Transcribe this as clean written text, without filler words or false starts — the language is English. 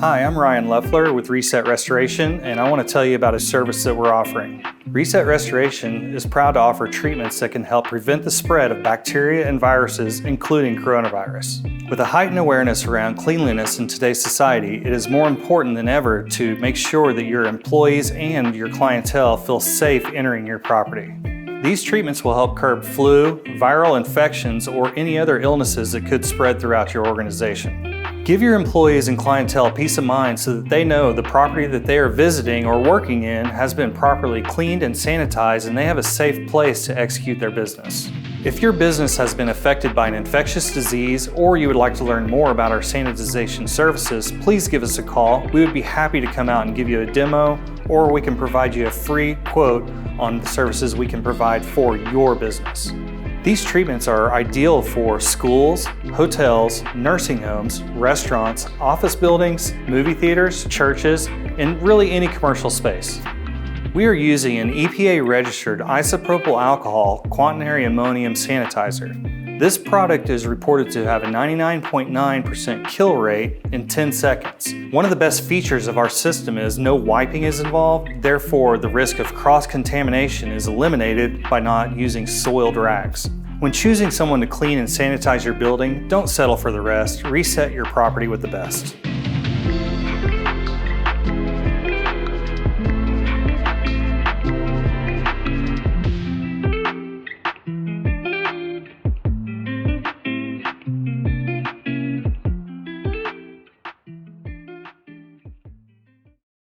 Hi, I'm Ryan Leffler with Reset Restoration, and I want to tell you about a service that we're offering. Reset Restoration is proud to offer treatments that can help prevent the spread of bacteria and viruses, including coronavirus. With a heightened awareness around cleanliness in today's society, it is more important than ever to make sure that your employees and your clientele feel safe entering your property. These treatments will help curb flu, viral infections, or any other illnesses that could spread throughout your organization. Give your employees and clientele peace of mind so that they know the property that they are visiting or working in has been properly cleaned and sanitized, and they have a safe place to execute their business. If your business has been affected by an infectious disease, or you would like to learn more about our sanitization services, please give us a call. We would be happy to come out and give you a demo, or we can provide you a free quote on the services we can provide for your business. These treatments are ideal for schools, hotels, nursing homes, restaurants, office buildings, movie theaters, churches, and really any commercial space. We are using an EPA-registered isopropyl alcohol quaternary ammonium sanitizer. This product is reported to have a 99.9% kill rate in 10 seconds. One of the best features of our system is no wiping is involved, therefore the risk of cross-contamination is eliminated by not using soiled rags. When choosing someone to clean and sanitize your building, don't settle for the rest. Reset your property with the best.